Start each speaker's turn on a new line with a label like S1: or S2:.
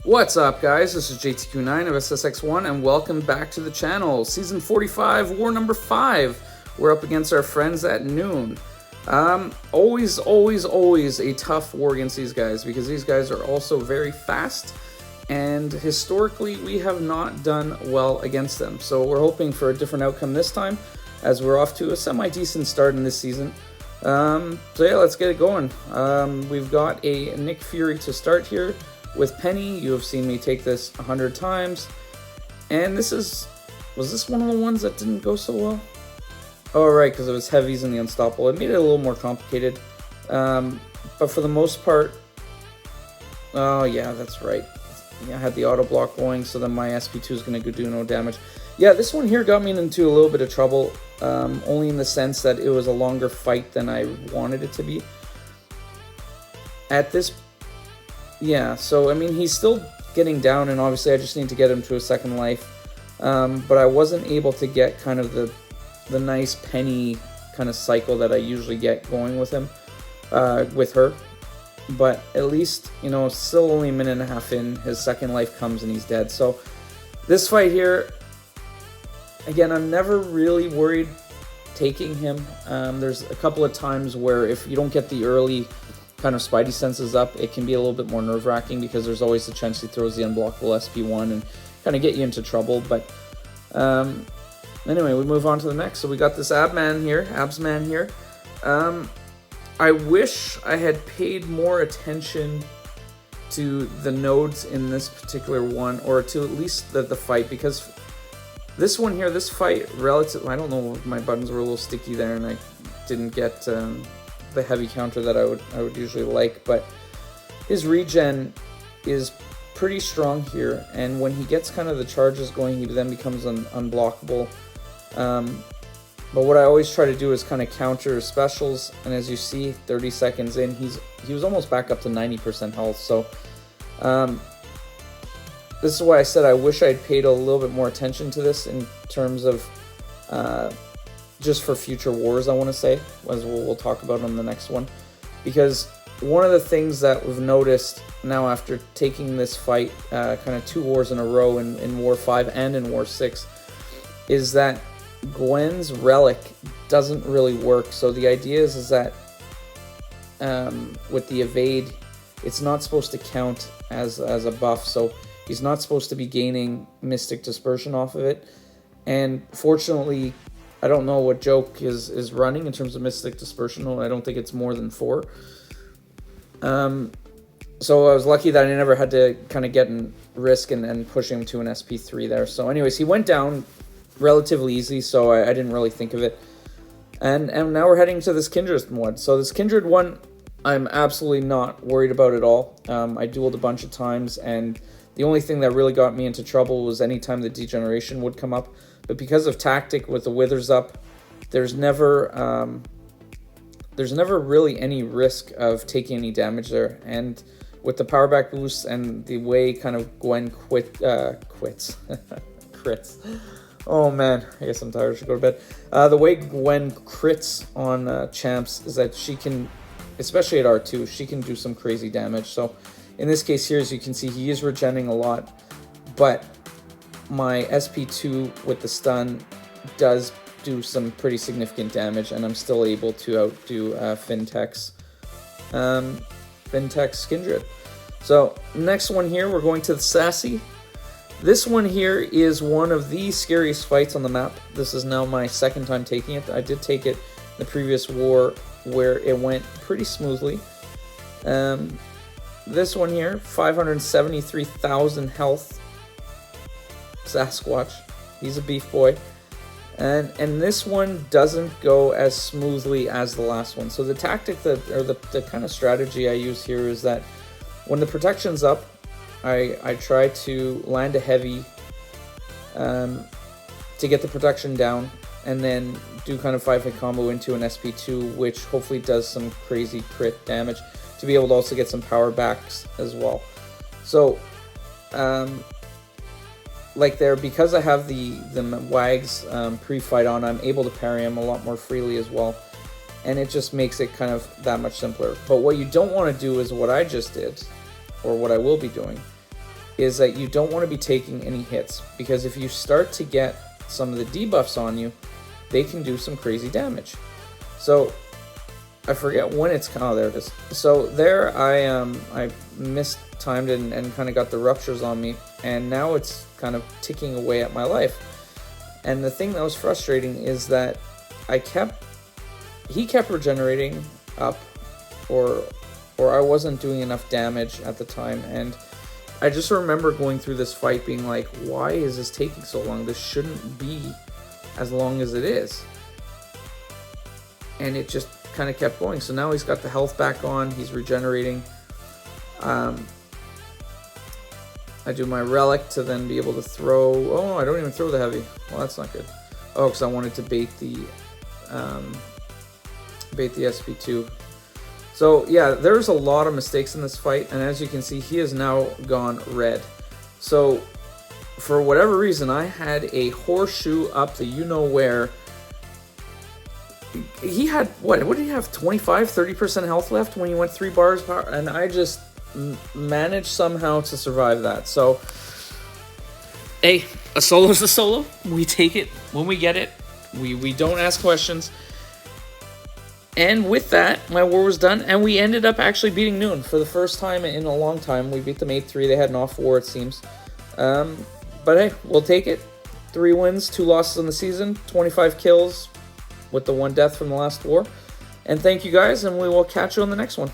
S1: What's up, guys? This is JTQ9 of Ssx1, and welcome back to the channel. Season 45, War number 5. We're up against our friends at NEWN. Always a tough war against these guys, because these guys are also very fast, and historically we have not done well against them. So we're hoping for a different outcome this time, as we're off to a semi-decent start in this season. So yeah, let's get it going. We've got a Nick Fury to start here with Penny. You have seen me take this 100 times, and was this one of the ones that didn't go so well? Oh right, because it was heavies and the unstoppable. It made it a little more complicated, but for the most part, oh yeah, that's right. Yeah, I had the auto block going, so then my SP2 is going to do no damage. Yeah, this one here got me into a little bit of trouble, only in the sense that it was a longer fight than I wanted it to be. Yeah, so I mean, he's still getting down, and obviously I just need to get him to a second life. But I wasn't able to get kind of the nice Penny kind of cycle that I usually get going with him, with her. But at least, you know, still only a minute and a half in, his second life comes and he's dead. So this fight here, again, I'm never really worried taking him. There's a couple of times where if you don't get the early kind of spidey senses up, it can be a little bit more nerve-wracking, because there's always the chance he throws the unblockable SP1 and kind of get you into trouble. But anyway, we move on to the next. So we got this Absman here. I wish I had paid more attention to the nodes in this particular one, or to at least the fight, because this one here, this fight, I don't know, my buttons were a little sticky there and I didn't get the heavy counter that I would usually like, but his regen is pretty strong here, and when he gets kind of the charges going, he then becomes unblockable. But what I always try to do is kind of counter specials, and as you see, 30 seconds in, he was almost back up to 90% health. So this is why I said I wish I'd paid a little bit more attention to this in terms of just for future wars, I want to say, as we'll talk about on the next one. Because one of the things that we've noticed now after taking this fight kind of 2 wars in a row in War 5 and in War 6 is that Gwen's relic doesn't really work. So the idea is that with the evade, it's not supposed to count as a buff, so he's not supposed to be gaining Mystic Dispersion off of it. And fortunately, I don't know what Joke is running in terms of Mystic Dispersion. I don't think it's more than 4. So I was lucky that I never had to kind of get in risk and push him to an SP3 there. So anyways, he went down relatively easy, so I didn't really think of it. And now we're heading to this Kindred one. So this Kindred one, I'm absolutely not worried about at all. I dueled a bunch of times, and the only thing that really got me into trouble was anytime the degeneration would come up. But because of tactic with the withers up, there's never really any risk of taking any damage there. And with the power back boost and the way kind of Gwen crits. Oh man, I guess I'm tired, I should go to bed. The way Gwen crits on champs is that she can, especially at R2, she can do some crazy damage. So in this case here, as you can see, he is regenning a lot, but my SP2 with the stun does do some pretty significant damage, and I'm still able to outdo Fintech's Kindred. So next one here, we're going to the Sassy. This one here is one of the scariest fights on the map. This is now my second time taking it. I did take it in the previous war where it went pretty smoothly. This one here, 573,000 health. Ssx1, he's a beef boy. And this one doesn't go as smoothly as the last one. So the tactic the kind of strategy I use here is that when the protection's up, I try to land a heavy to get the protection down, and then do kind of 5-hit combo into an SP2, which hopefully does some crazy crit damage, to be able to also get some power backs as well. So like there, because I have the Wags pre-fight on, I'm able to parry him a lot more freely as well, and it just makes it kind of that much simpler. But what you don't want to do is what I just did, or what I will be doing, is that you don't want to be taking any hits, because if you start to get some of the debuffs on you, they can do some crazy damage. So I forget when it's, oh, there it is. So there I mistimed it and kind of got the ruptures on me, and now it's kind of ticking away at my life. And the thing that was frustrating is that he kept regenerating up, or I wasn't doing enough damage at the time, and I just remember going through this fight being like, why is this taking so long? This shouldn't be as long as it is. And it just kind of kept going. So now he's got the health back on, he's regenerating. I do my relic to then be able to throw, oh, I don't even throw the heavy. Well, that's not good. Oh, because I wanted to bait the SP2. So yeah, there's a lot of mistakes in this fight, and as you can see, he has now gone red. So for whatever reason, I had a horseshoe up the you-know-where. He had, what did he have, 25-30% health left when he went 3 bars power, and I just managed somehow to survive that. So, hey, a solo's a solo. We take it when we get it. We don't ask questions. And with that, my war was done, and we ended up actually beating NEWN for the first time in a long time. We beat them 8-3. They had an off war, it seems. But hey, we'll take it. 3 wins, 2 losses in the season, 25 kills with the 1 death from the last war. And thank you guys, and we will catch you on the next one.